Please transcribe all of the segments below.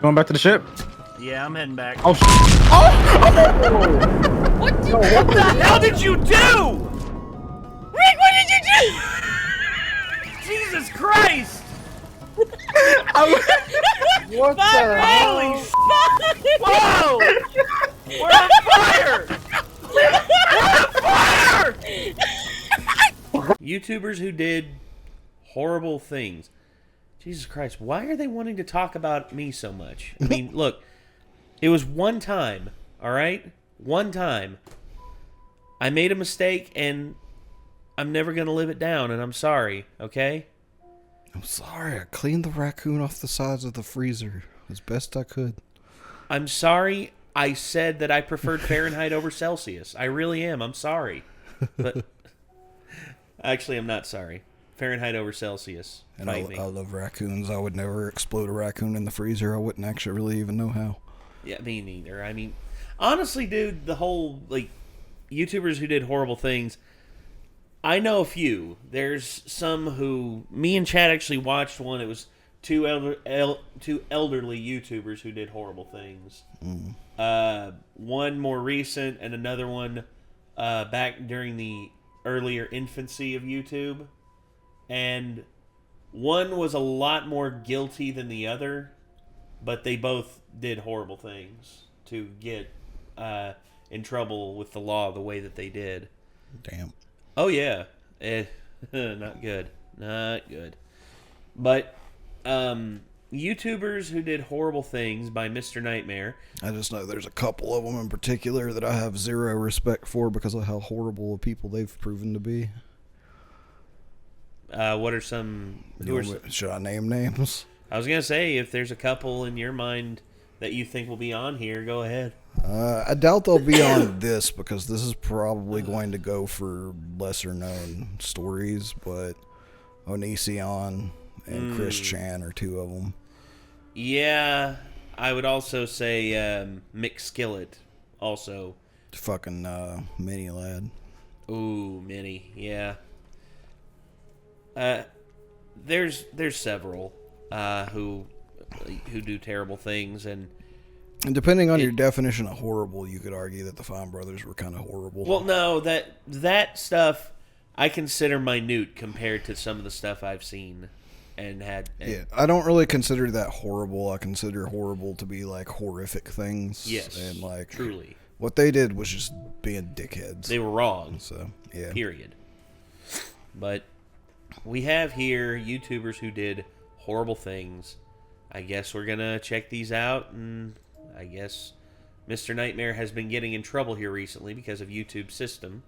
Going back to the ship? Yeah, I'm heading back. Oh, oh! What the hell did you do? Rick, what did you do? Jesus Christ! What the hell? Holy whoa! We're on fire! We're on fire! YouTubers who did horrible things. Jesus Christ, why are they wanting to talk about me so much? I mean, look, it was one time, all right? One time. I made a mistake, and I'm never going to live it down, and I'm sorry, okay? I'm sorry. I cleaned the raccoon off the sides of the freezer as best I could. I'm sorry I said that I preferred Fahrenheit over Celsius. I really am. I'm sorry. But actually, I'm not sorry. Fahrenheit over Celsius. And I love raccoons. I would never explode a raccoon in the freezer. I wouldn't actually really even know how. Yeah, me neither. I mean, honestly, dude, the whole, like, YouTubers who did horrible things, I know a few. There's some who, me and Chad actually watched one. It was two elderly YouTubers who did horrible things. One more recent and another one back during the earlier infancy of YouTube. And one was a lot more guilty than the other, but they both did horrible things to get in trouble with the law the way that they did. Damn. Oh, yeah. Not good. Not good. But YouTubers who did horrible things by Mr. Nightmare. I just know there's a couple of them in particular that I have zero respect for because of how horrible of people they've proven to be. What are some... Should I name names? I was going to say, if there's a couple in your mind that you think will be on here, go ahead. I doubt they'll be on this because this is probably going to go for lesser known stories, but Onision and Chris Chan are two of them. Yeah, I would also say Mick Skillet also. Fucking Mini Lad. Ooh, Mini, yeah. There's several who do terrible things, and depending on your definition of horrible, you could argue that the Fine Brothers were kind of horrible. Well, no, that stuff I consider minute compared to some of the stuff I've seen and had. Yeah, I don't really consider that horrible. I consider horrible to be like horrific things. Yes, and like truly, what they did was just being dickheads. They were wrong. So yeah, period. But we have here YouTubers who did horrible things. I guess we're gonna check these out, and I guess Mr. Nightmare has been getting in trouble here recently because of YouTube's system.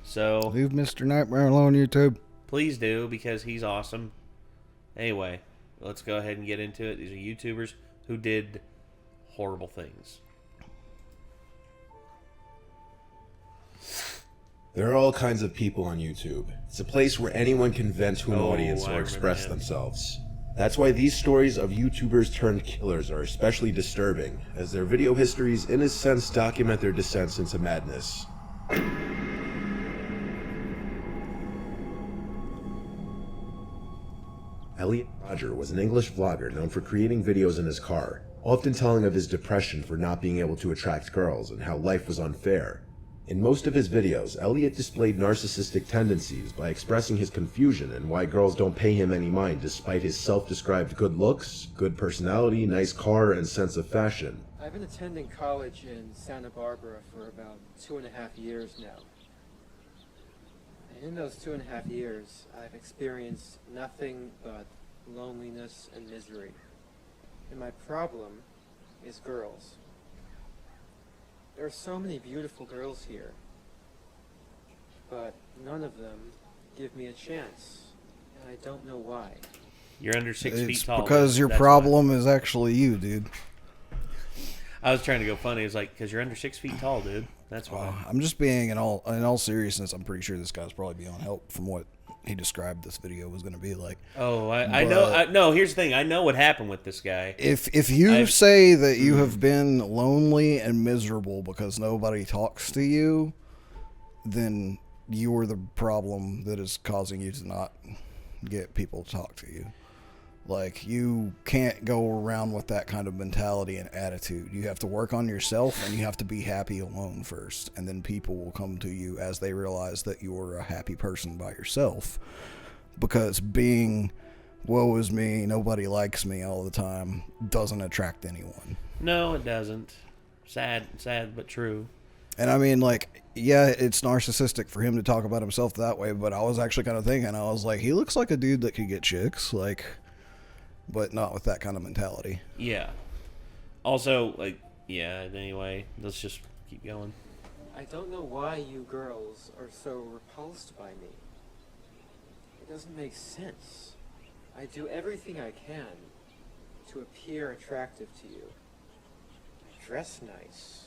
So leave Mr. Nightmare alone, YouTube. Please do, because he's awesome. Anyway, let's go ahead and get into it. These are YouTubers who did horrible things. There are all kinds of people on YouTube. It's a place where anyone can vent to an audience or express themselves. That's why these stories of YouTubers turned killers are especially disturbing, as their video histories in a sense document their descents into madness. Elliot Rodger was an English vlogger known for creating videos in his car, often telling of his depression for not being able to attract girls and how life was unfair. In most of his videos, Elliot displayed narcissistic tendencies by expressing his confusion and why girls don't pay him any mind despite his self-described good looks, good personality, nice car, and sense of fashion. I've been attending college in Santa Barbara for about 2.5 years now. And in those 2.5 years, I've experienced nothing but loneliness and misery. And my problem is girls. There are so many beautiful girls here, but none of them give me a chance, and I don't know why. You're under 6 feet tall. It's because your problem is actually you, dude. I was trying to go funny. It's like, because you're under 6 feet tall, dude. That's why. I'm just being, in all seriousness, I'm pretty sure this guy's probably beyond help from what he described this video was going to be like. Oh, I know. No, here's the thing. I know what happened with this guy. If you say that you have been lonely and miserable because nobody talks to you, then you're the problem that is causing you to not get people to talk to you. Like, you can't go around with that kind of mentality and attitude. You have to work on yourself, and you have to be happy alone first. And then people will come to you as they realize that you're a happy person by yourself. Because being, woe is me, nobody likes me all the time, doesn't attract anyone. No, it doesn't. Sad but true. And I mean, like, yeah, it's narcissistic for him to talk about himself that way, but I was actually kind of thinking, I was like, he looks like a dude that could get chicks, like, but not with that kind of mentality. Yeah. Also, like, yeah, anyway, let's just keep going. I don't know why you girls are so repulsed by me. It doesn't make sense. I do everything I can to appear attractive to you. I dress nice.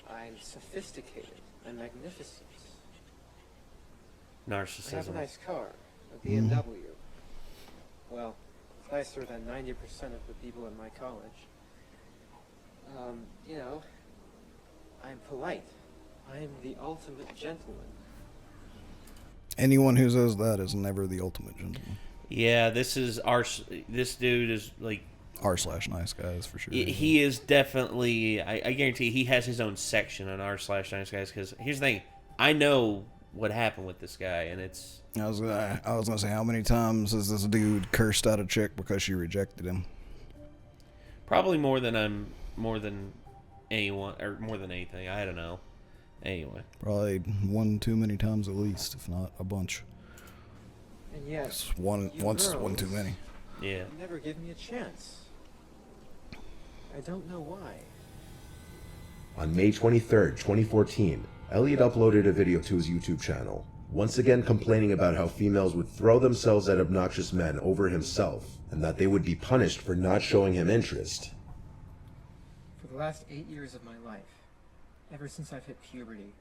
I'm sophisticated. I'm magnificent. Narcissism. I have a nice car, a BMW. Well, it's nicer than 90% of the people in my college. You know, I'm polite. I'm the ultimate gentleman. Anyone who says that is never the ultimate gentleman. Yeah, this dude is like r/nice guys for sure. He is definitely. I guarantee he has his own section on r/nice guys. Because here's the thing, I know what happened with this guy, and it's. I was gonna say, how many times has this dude cursed out a chick because she rejected him? Probably more than anyone, or more than anything. I don't know. Anyway, probably one too many times at least, if not a bunch. And yes, one too many. Yeah. You never give me a chance. I don't know why. On May 23rd, 2014, Elliot uploaded a video to his YouTube channel, once again complaining about how females would throw themselves at obnoxious men over himself, and that they would be punished for not showing him interest. For the last 8 years of my life, ever since I've hit puberty,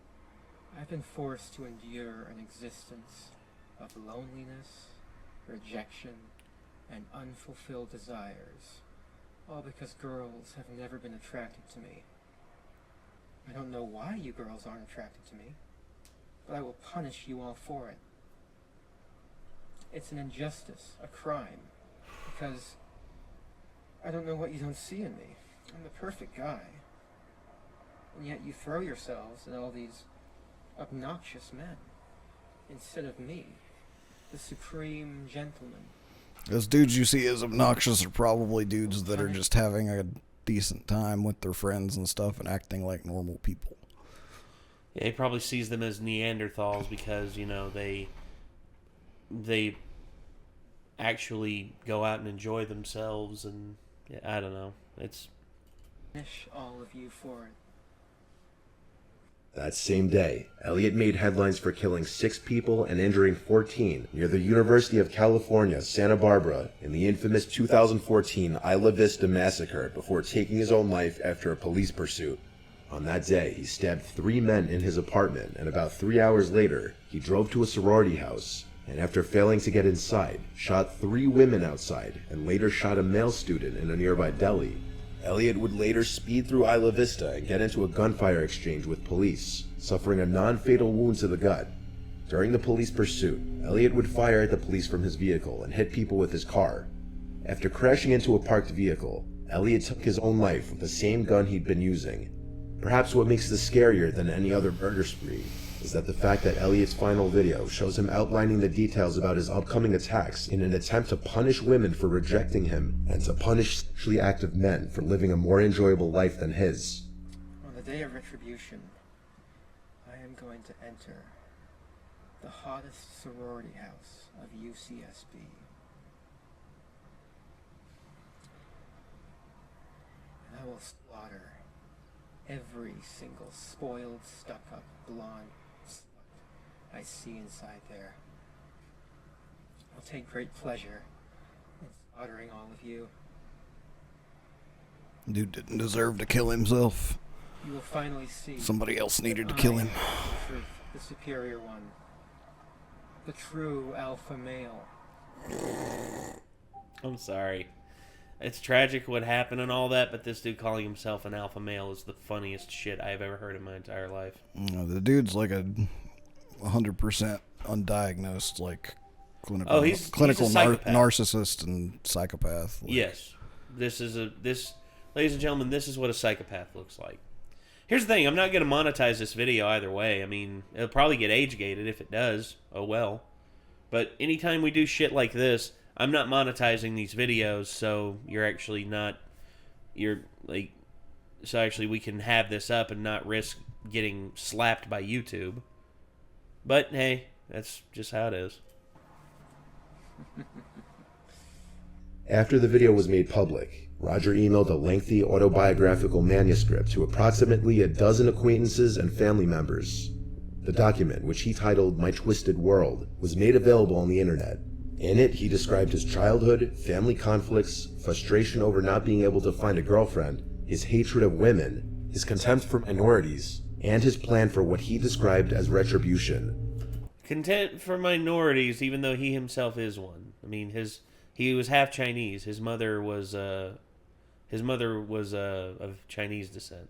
I've been forced to endure an existence of loneliness, rejection, and unfulfilled desires, all because girls have never been attracted to me. I don't know why you girls aren't attracted to me, but I will punish you all for it. It's an injustice, a crime, because I don't know what you don't see in me. I'm the perfect guy. And yet you throw yourselves at all these obnoxious men, instead of me, the supreme gentleman. Those dudes you see as obnoxious are probably dudes that are just having a decent time with their friends and stuff and acting like normal people. Yeah, he probably sees them as Neanderthals because, you know, they actually go out and enjoy themselves, and yeah, I don't know. It's Punish all of you for it. That same day, Elliot made headlines for killing 6 people and injuring 14 near the University of California, Santa Barbara, in the infamous 2014 Isla Vista massacre before taking his own life after a police pursuit. On that day, he stabbed 3 men in his apartment, and about 3 hours later, he drove to a sorority house, and after failing to get inside, shot 3 women outside, and later shot a male student in a nearby deli. Elliot would later speed through Isla Vista and get into a gunfire exchange with police, suffering a non-fatal wound to the gut. During the police pursuit, Elliot would fire at the police from his vehicle and hit people with his car. After crashing into a parked vehicle, Elliot took his own life with the same gun he'd been using. Perhaps what makes this scarier than any other murder spree is that the fact that Elliot's final video shows him outlining the details about his upcoming attacks in an attempt to punish women for rejecting him and to punish sexually active men for living a more enjoyable life than his. On the day of retribution, I am going to enter the hottest sorority house of UCSB. And I will slaughter every single spoiled, stuck-up, blonde slut I see inside there. I'll take great pleasure in slaughtering all of you. Dude didn't deserve to kill himself. You will finally see. Somebody else needed to that kill I him. am the truth, the superior one. The true alpha male. I'm sorry. It's tragic what happened and all that, but this dude calling himself an alpha male is the funniest shit I've ever heard in my entire life. The dude's like a 100% undiagnosed, like, Clinical, he's a psychopath. narcissist and psychopath. Yes. Ladies and gentlemen, this is what a psychopath looks like. Here's the thing. I'm not going to monetize this video either way. I mean, it'll probably get age-gated if it does. Oh, well. But anytime we do shit like this, I'm not monetizing these videos, so so actually we can have this up and not risk getting slapped by YouTube. But, hey, that's just how it is. After the video was made public, Rodger emailed a lengthy autobiographical manuscript to approximately a dozen acquaintances and family members. The document, which he titled My Twisted World, was made available on the internet. In it, he described his childhood, family conflicts, frustration over not being able to find a girlfriend, his hatred of women, his contempt for minorities, and his plan for what he described as retribution. Contempt for minorities, even though he himself is one. I mean, he was half Chinese. His mother was of Chinese descent.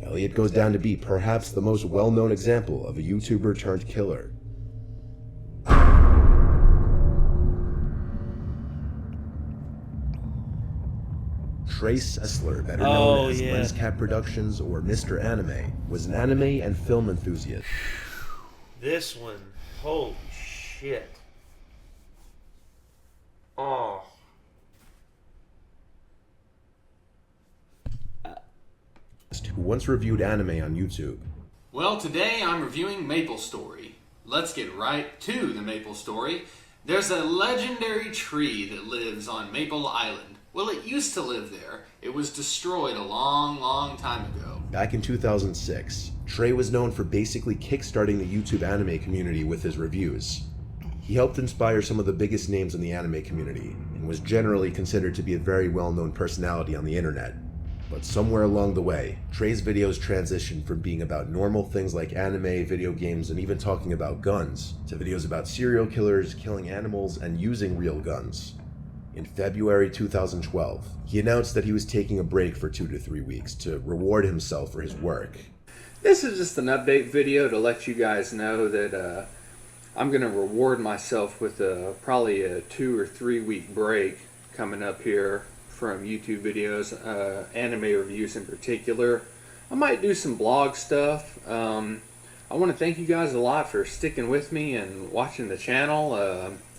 Elliot goes down to be perhaps the most well-known example of a YouTuber turned killer. Trey Sesler, better known as Lenscat Productions or Mr. Anime, was an anime and film enthusiast. This one, holy shit. Oh. Who once reviewed anime on YouTube. Well, today I'm reviewing Maple Story. Let's get right to the Maple Story. There's a legendary tree that lives on Maple Island. Well, it used to live there. It was destroyed a long, long time ago. Back in 2006, Trey was known for basically kickstarting the YouTube anime community with his reviews. He helped inspire some of the biggest names in the anime community, and was generally considered to be a very well-known personality on the internet. But somewhere along the way, Trey's videos transitioned from being about normal things like anime, video games, and even talking about guns, to videos about serial killers, killing animals, and using real guns. In February 2012, he announced that he was taking a break for 2 to 3 weeks to reward himself for his work. This is just an update video to let you guys know that I'm going to reward myself with probably a 2 or 3 week break coming up here from YouTube videos, anime reviews in particular. I might do some blog stuff. I want to thank you guys a lot for sticking with me and watching the channel.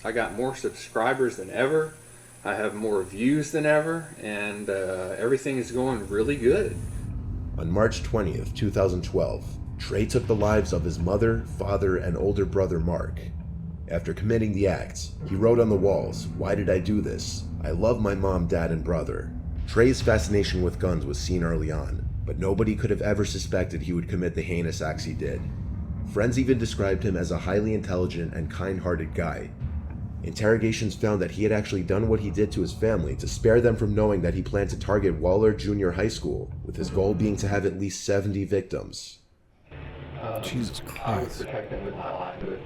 I got more subscribers than ever. I have more views than ever, and everything is going really good. On March 20th, 2012, Trey took the lives of his mother, father, and older brother Mark. After committing the acts, he wrote on the walls, "Why did I do this? I love my mom, dad, and brother." Trey's fascination with guns was seen early on, but nobody could have ever suspected he would commit the heinous acts he did. Friends even described him as a highly intelligent and kind-hearted guy. Interrogations found that he had actually done what he did to his family to spare them from knowing that he planned to target Waller Junior High School, with his goal being to have at least 70 victims. Jesus I would Christ. protect them with my life, but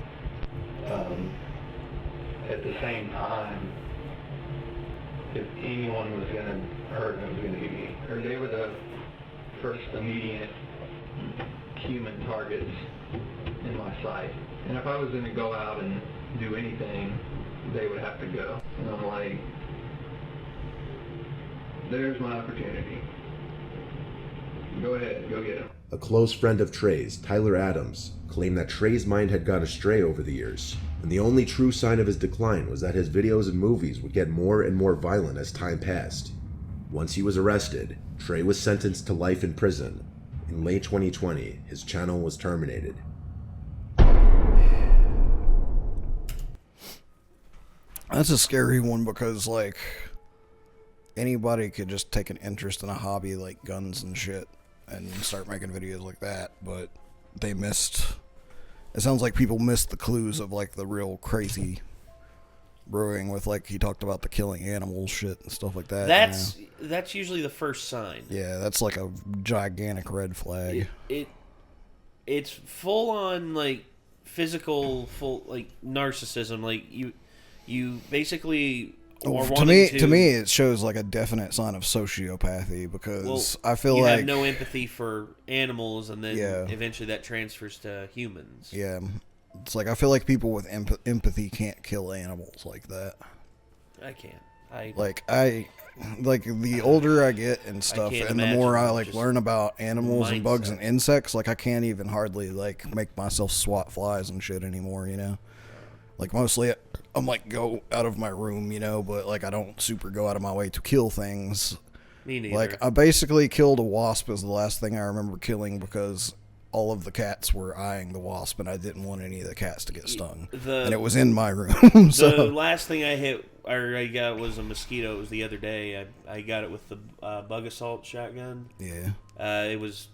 at the same time, if anyone was going to hurt them, it was going to be me. Or they were the first immediate human targets in my sight. And if I was going to go out and do anything, they would have to go. And I'm like, there's my opportunity. Go ahead, go get him. A close friend of Trey's, Tyler Adams, claimed that Trey's mind had gone astray over the years, and the only true sign of his decline was that his videos and movies would get more and more violent as time passed. Once he was arrested, Trey was sentenced to life in prison. In late 2020, his channel was terminated. That's a scary one because, like, anybody could just take an interest in a hobby like guns and shit and start making videos like that, but they missed. It sounds like people missed the clues of, like, the real crazy brewing with, like, he talked about the killing animals shit and stuff like that. That's usually the first sign. Yeah, that's like a gigantic red flag. It's full on, like, physical, like, narcissism. Like, you basically are to me, it shows like a definite sign of sociopathy because I feel you like have no empathy for animals, and then eventually that transfers to humans. Yeah, It's like I feel like people with empathy can't kill animals like that. I can't. Like the older I get and stuff, can't and the more I imagine like just learn about animals and bugs and mindset. insects, like I can't even hardly like make myself swat flies and shit anymore, you know? Like mostly I'm like go out of my room, you know, but like I don't super go out of my way to kill things. Me neither. Like I basically killed a wasp is the last thing I remember killing because all of the cats were eyeing the wasp and I didn't want any of the cats to get stung. And it was in my room. So the last thing I got was a mosquito. It was the other day. I got it with the bug assault shotgun. yeah. It was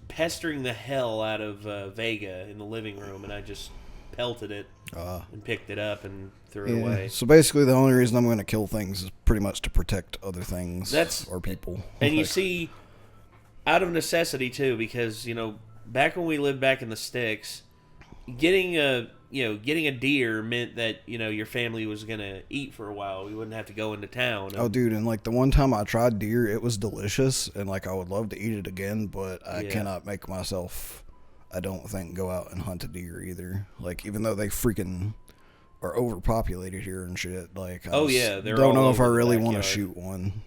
pestering the hell out of Vega in the living room, and I just pelted it and picked it up and threw it away. So basically the only reason I'm going to kill things is pretty much to protect other things or people. And you see, out of necessity too, because, you know, back when we lived back in the sticks, getting a deer meant that, you know, your family was going to eat for a while. We wouldn't have to go into town. Oh, dude, and like the one time I tried deer, it was delicious, and like I would love to eat it again, but I cannot make myself, I don't think, go out and hunt a deer either. Like, even though they freaking are overpopulated here and shit, like, they're don't all know if I over the really want to backyard. shoot one.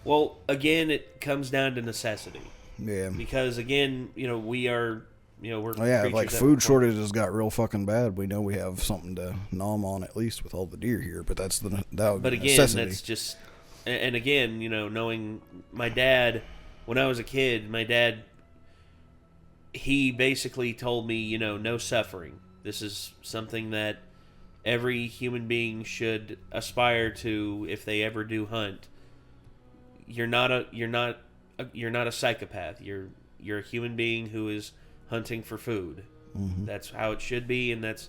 Well, again, it comes down to necessity. Yeah. Because, again, you know, we're Oh yeah, like food shortages got real fucking bad. We know we have something to nom on at least with all the deer here, but that would be necessity. That's just, and again, you know, knowing my dad, when I was a kid, he basically told me, you know, no suffering. This is something that every human being should aspire to if they ever do hunt. You're not a psychopath. You're a human being who is hunting for food. Mm-hmm. That's how it should be, and that's,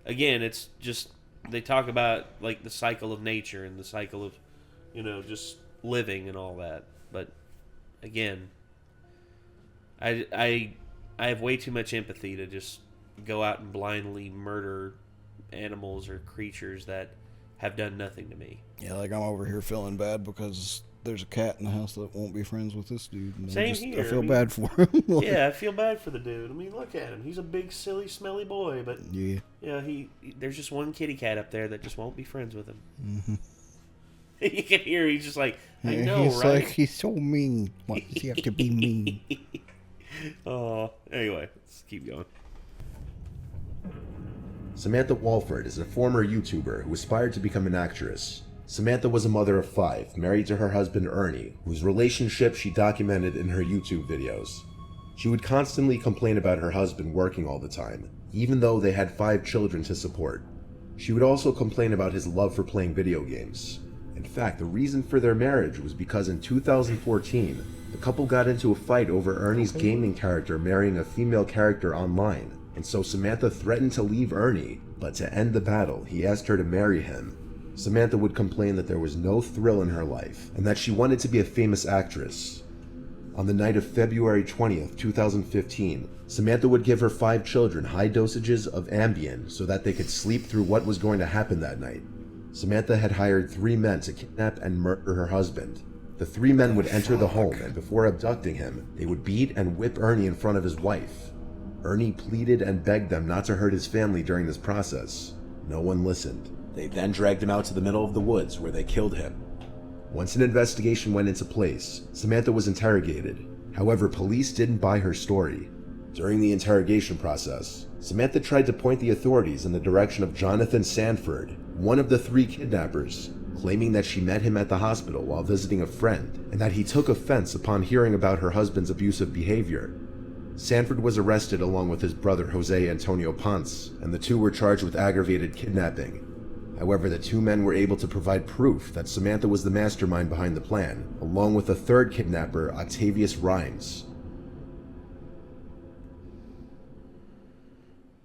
again, it's just, they talk about like the cycle of nature and the cycle of, you know, just living and all that. But again, I have way too much empathy to just go out and blindly murder animals or creatures that have done nothing to me. Yeah, like I'm over here feeling bad because there's a cat in the house that won't be friends with this dude. And Same here. I feel bad for him. Yeah, I feel bad for the dude. I mean, look at him. He's a big, silly, smelly boy, but yeah, there's just one kitty cat up there that just won't be friends with him. Mm-hmm. You can hear he's just like, I know, he's right? Like, he's so mean. Why does he have to be mean? Oh, anyway, let's keep going. Samantha Wohlford is a former YouTuber who aspired to become an actress. Samantha was a mother of 5, married to her husband Ernie, whose relationship she documented in her YouTube videos. She would constantly complain about her husband working all the time, even though they had 5 children to support. She would also complain about his love for playing video games. In fact, the reason for their marriage was because in 2014, the couple got into a fight over Ernie's gaming character marrying a female character online, and so Samantha threatened to leave Ernie, but to end the battle, he asked her to marry him. Samantha would complain that there was no thrill in her life, and that she wanted to be a famous actress. On the night of February 20th, 2015, Samantha would give her 5 children high dosages of Ambien so that they could sleep through what was going to happen that night. Samantha had hired 3 men to kidnap and murder her husband. The 3 men would enter the home, and before abducting him, they would beat and whip Ernie in front of his wife. Ernie pleaded and begged them not to hurt his family during this process. No one listened. They then dragged him out to the middle of the woods where they killed him. Once an investigation went into place, Samantha was interrogated. However, police didn't buy her story. During the interrogation process, Samantha tried to point the authorities in the direction of Jonathan Sanford, one of the 3 kidnappers, claiming that she met him at the hospital while visiting a friend, and that he took offense upon hearing about her husband's abusive behavior. Sanford was arrested along with his brother Jose Antonio Ponce, and the 2 were charged with aggravated kidnapping. However, the 2 men were able to provide proof that Samantha was the mastermind behind the plan, along with a 3rd kidnapper, Octavius Rhymes.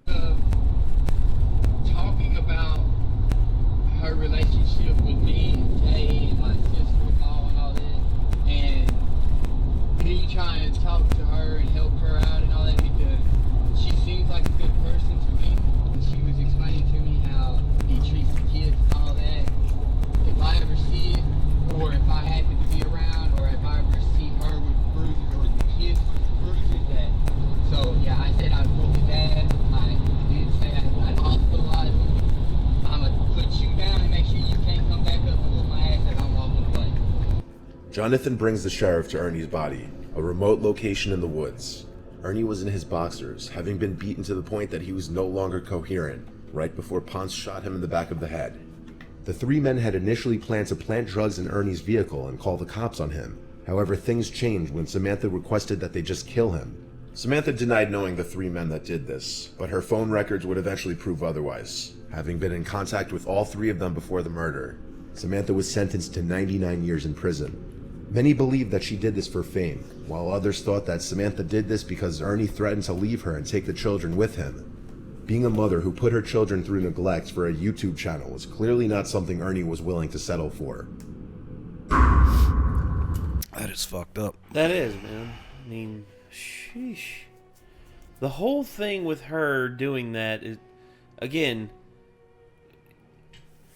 Talking about her relationship with me and Jay and my sister-in-law and all that, and me trying to talk to her and help her out and all that, because she seems like a good person to me. And she was explaining to me how he treats the kids and all that. If I ever see it, or if I happen to be around, or if I ever see her with bruises or the Jonathan brings the sheriff to Ernie's body, a remote location in the woods. Ernie was in his boxers, having been beaten to the point that he was no longer coherent, right before Ponce shot him in the back of the head. The three men had initially planned to plant drugs in Ernie's vehicle and call the cops on him. However, things changed when Samantha requested that they just kill him. Samantha denied knowing the three men that did this, but her phone records would eventually prove otherwise. Having been in contact with all three of them before the murder, Samantha was sentenced to 99 years in prison. Many believed that she did this for fame, while others thought that Samantha did this because Ernie threatened to leave her and take the children with him. Being a mother who put her children through neglect for a YouTube channel was clearly not something Ernie was willing to settle for. That is fucked up. That is, man. I mean, sheesh. The whole thing with her doing that is, again,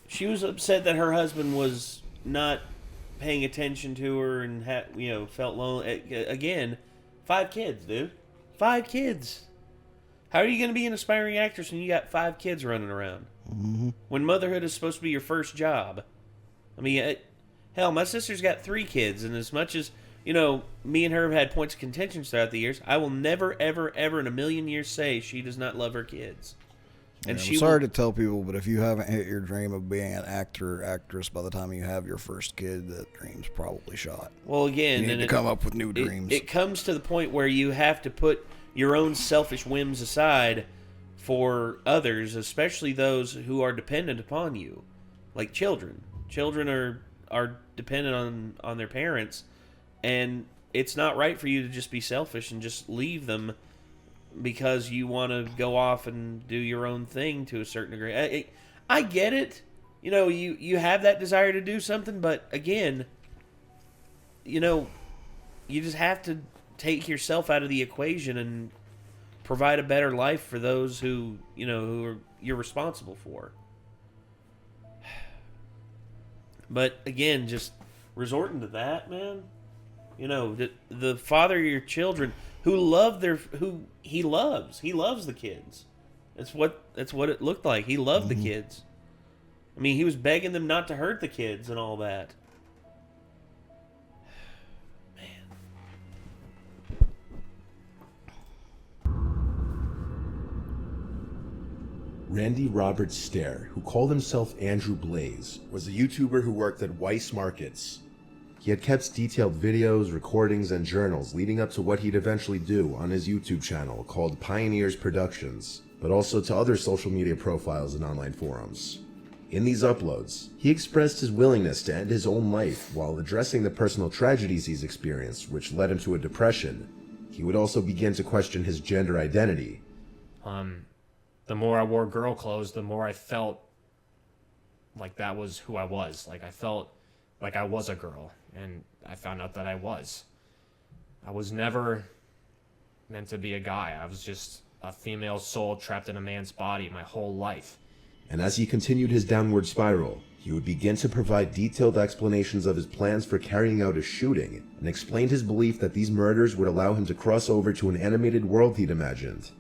she was upset that her husband was not paying attention to her and felt lonely. Again, 5 kids, dude. 5 kids. How are you going to be an aspiring actress when you got 5 kids running around? Mm-hmm. When motherhood is supposed to be your first job. I mean, hell, my sister's got 3 kids, and as much as, me and her have had points of contention throughout the years, I will never, ever, ever in a million years say she does not love her kids. And I'm sorry to tell people, but if you haven't hit your dream of being an actor or actress by the time you have your first kid, that dream's probably shot. Well, again, you need to come up with new dreams. It comes to the point where you have to put your own selfish whims aside for others, especially those who are dependent upon you, like children. Children are dependent on their parents, and it's not right for you to just be selfish and just leave them because you want to go off and do your own thing to a certain degree. I get it. You have that desire to do something, but again, you just have to take yourself out of the equation and provide a better life for those who you're responsible for. But again, just resorting to that, man. The father of your children who he loves the kids. That's what it looked like. He loved the kids. I mean, he was begging them not to hurt the kids and all that. Randy Robert Stair, who called himself Andrew Blaze, was a YouTuber who worked at Weiss Markets. He had kept detailed videos, recordings, and journals leading up to what he'd eventually do on his YouTube channel called Pioneers Productions, but also to other social media profiles and online forums. In these uploads, he expressed his willingness to end his own life while addressing the personal tragedies he's experienced, which led him to a depression. He would also begin to question his gender identity. The more I wore girl clothes, the more I felt like that was who I was. Like I felt like I was a girl, and I found out that I was. I was never meant to be a guy. I was just a female soul trapped in a man's body my whole life. And as he continued his downward spiral, he would begin to provide detailed explanations of his plans for carrying out a shooting, and explained his belief that these murders would allow him to cross over to an animated world he'd imagined.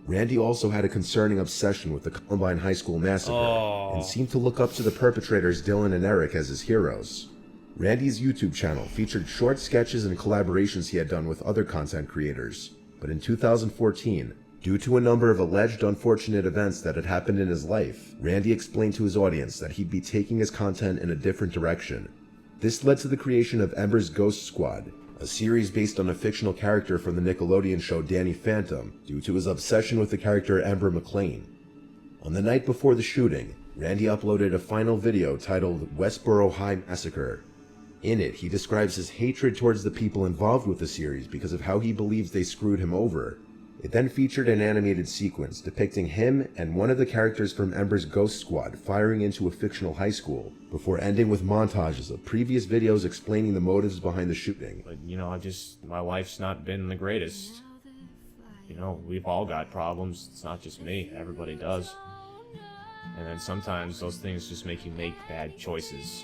Randy also had a concerning obsession with the Columbine High School massacre, and seemed to look up to the perpetrators Dylan and Erik as his heroes. Randy's YouTube channel featured short sketches and collaborations he had done with other content creators, but in 2014, due to a number of alleged unfortunate events that had happened in his life, Randy explained to his audience that he'd be taking his content in a different direction. This led to the creation of Ember's Ghost Squad, a series based on a fictional character from the Nickelodeon show Danny Phantom, due to his obsession with the character Ember McLean. On the night before the shooting, Randy uploaded a final video titled Westboro High Massacre. In it, he describes his hatred towards the people involved with the series because of how he believes they screwed him over. It then featured an animated sequence depicting him and one of the characters from Ember's Ghost Squad firing into a fictional high school, before ending with montages of previous videos explaining the motives behind the shooting. But, my life's not been the greatest. We've all got problems. It's not just me. Everybody does. And then sometimes those things just make you make bad choices,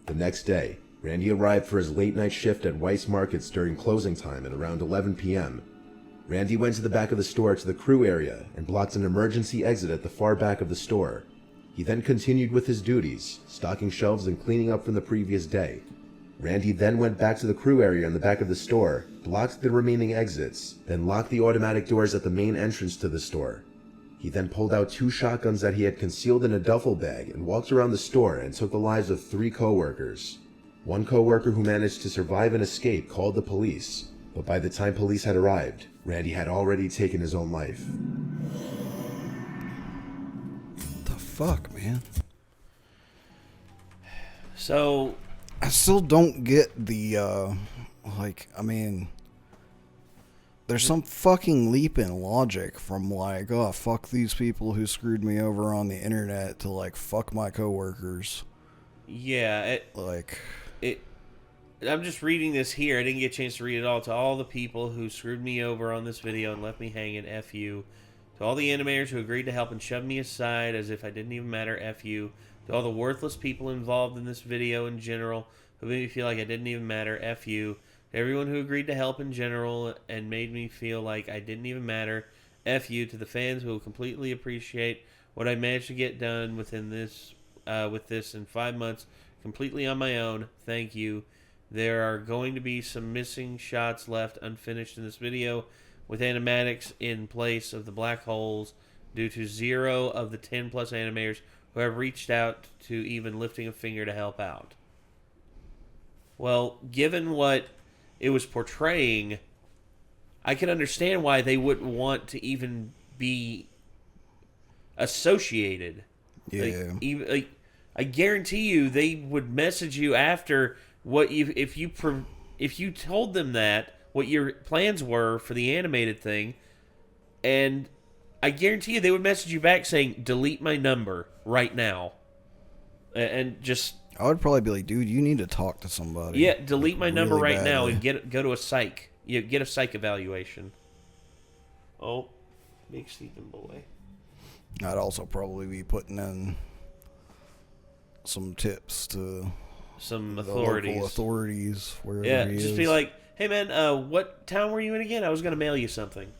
The next day, Randy arrived for his late night shift at Weiss Markets during closing time at around 11 p.m. Randy went to the back of the store to the crew area and blocked an emergency exit at the far back of the store. He then continued with his duties, stocking shelves and cleaning up from the previous day. Randy then went back to the crew area in the back of the store, blocked the remaining exits, then locked the automatic doors at the main entrance to the store. He then pulled out 2 shotguns that he had concealed in a duffel bag and walked around the store and took the lives of 3 co-workers. One co-worker who managed to survive and escape called the police, but by the time police had arrived, Randy had already taken his own life. What the fuck, man? So, I still don't get the, there's some fucking leap in logic from like, oh, fuck these people who screwed me over on the internet to like, fuck my coworkers. yeah, I'm just reading this here. I didn't get a chance to read it all. To all the people who screwed me over on this video and left me hanging, F you. To all the animators who agreed to help and shoved me aside as if I didn't even matter, F you. To all the worthless people involved in this video in general who made me feel like I didn't even matter, F you. To everyone who agreed to help in general and made me feel like I didn't even matter, F you. To the fans who will completely appreciate what I managed to get done with this in 5 months, completely on my own, thank you. There are going to be some missing shots left unfinished in this video with animatics in place of the black holes due to 0 of the 10 plus animators who have reached out to even lifting a finger to help out. Well, given what it was portraying, I can understand why they wouldn't want to even be associated. Yeah. I guarantee you they would message you after what if you told them that what your plans were for the animated thing, and I guarantee you they would message you back saying delete my number right now, and just I would probably be like, dude, you need to talk to somebody. yeah, delete my number really right now badly. and go to a psych. Get a psych evaluation. Oh, big sleeping boy. I'd also probably be putting in some tips to Some the authorities. local authorities wherever Yeah, he just is. be like, hey man, what town were you in again? I was gonna mail you something.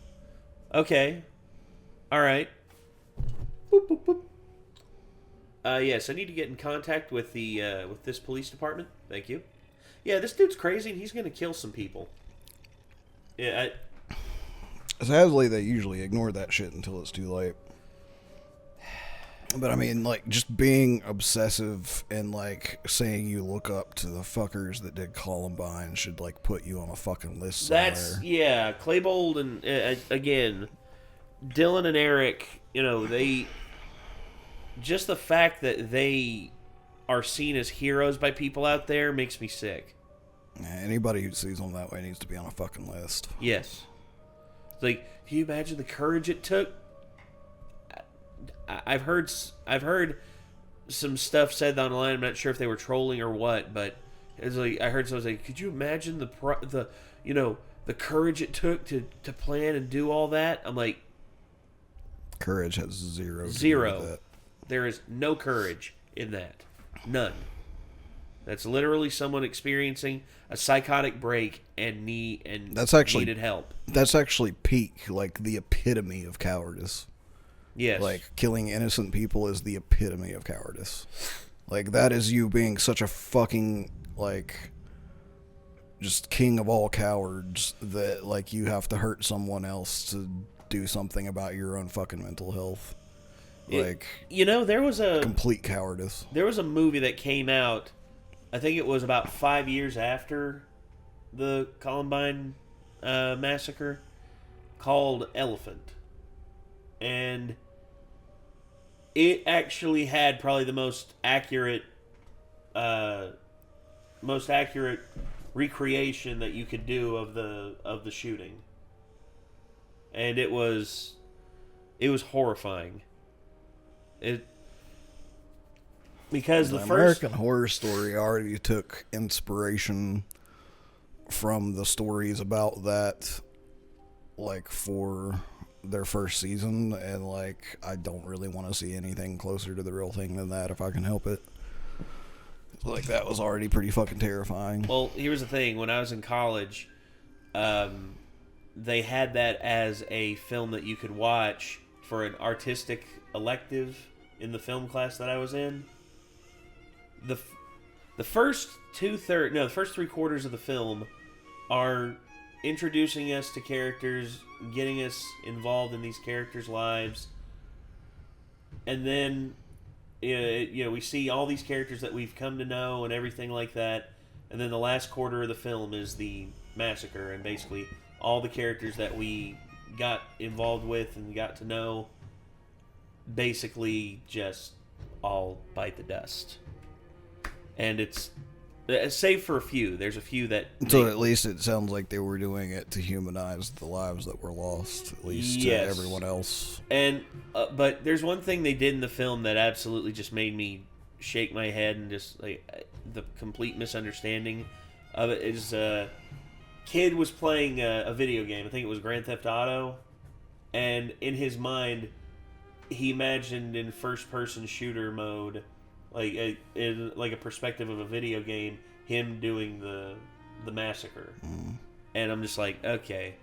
Okay, all right. Boop boop boop. Yes, I need to get in contact with the with this police department. Thank you. Yeah, this dude's crazy and he's gonna kill some people. Yeah. Sadly, they usually ignore that shit until it's too late. But I mean, like, just being obsessive and, like, saying you look up to the fuckers that did Columbine should, like, put you on a fucking list somewhere. That's, yeah, Claybold and, again, Dylan and Erik, they, just the fact that they are seen as heroes by people out there makes me sick. Anybody who sees them that way needs to be on a fucking list. Yes. It's like, can you imagine the courage it took? I've heard some stuff said online. I'm not sure if they were trolling or what, but it's like I heard someone say, "Could you imagine the courage it took to plan and do all that?" I'm like, Courage has zero. Zero. There is no courage in that. None. That's literally someone experiencing a psychotic break and needed help. That's actually peak, like the epitome of cowardice. Yes. Like, killing innocent people is the epitome of cowardice. Like, that is you being such a fucking, like, just king of all cowards that, like, you have to hurt someone else to do something about your own fucking mental health. Like, there was a complete cowardice. There was a movie that came out, I think it was about 5 years after the Columbine massacre, called Elephant. And it actually had probably the most accurate recreation that you could do of the shooting. And it was horrifying. Because the American Horror Story already took inspiration from the stories about that, like, for their first season, and, like, I don't really want to see anything closer to the real thing than that if I can help it. Like, that was already pretty fucking terrifying. Well, here's the thing. When I was in college, they had that as a film that you could watch for an artistic elective in the film class that I was in. the first the first 3/4 of the film are introducing us to characters, getting us involved in these characters' lives, and then we see all these characters that we've come to know and everything like that, and then the last quarter of the film is the massacre, and basically all the characters that we got involved with and got to know basically just all bite the dust. And it's save for a few. There's a few that... So at least it sounds like they were doing it to humanize the lives that were lost, at least to everyone else. And but there's one thing they did in the film that absolutely just made me shake my head, and just like the complete misunderstanding of it is a kid was playing a video game. I think it was Grand Theft Auto, and in his mind he imagined in first-person shooter mode, in a perspective of a video game, him doing the massacre. And I'm just like, okay,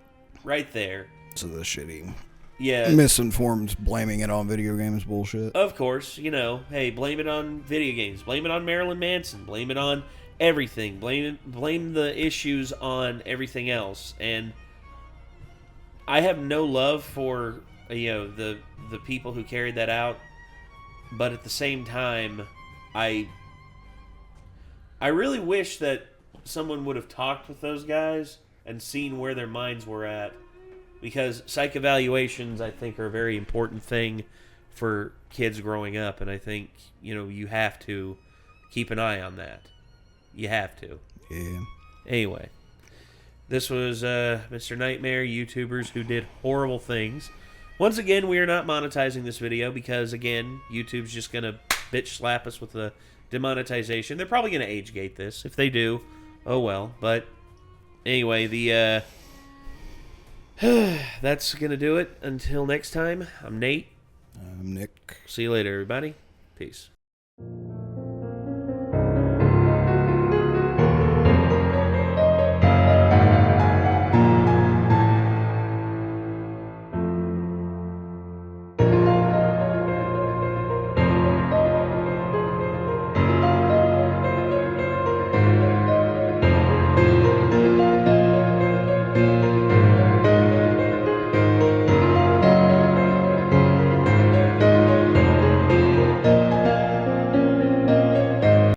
right there. So the shitty, misinformed blaming it on video games bullshit. Of course, hey, blame it on video games, blame it on Marilyn Manson, blame it on everything, blame the issues on everything else. And I have no love for the people who carried that out, but at the same time, I really wish that someone would have talked with those guys and seen where their minds were at, because psych evaluations, I think, are a very important thing for kids growing up, and I think you have to keep an eye on that. You have to. Yeah. Anyway, this was Mr. Nightmare, YouTubers who did horrible things. Once again, we are not monetizing this video because, again, YouTube's just going to bitch slap us with the demonetization. They're probably going to age gate this. If they do, oh well. But anyway, that's going to do it. Until next time, I'm Nate. I'm Nick. See you later, everybody. Peace.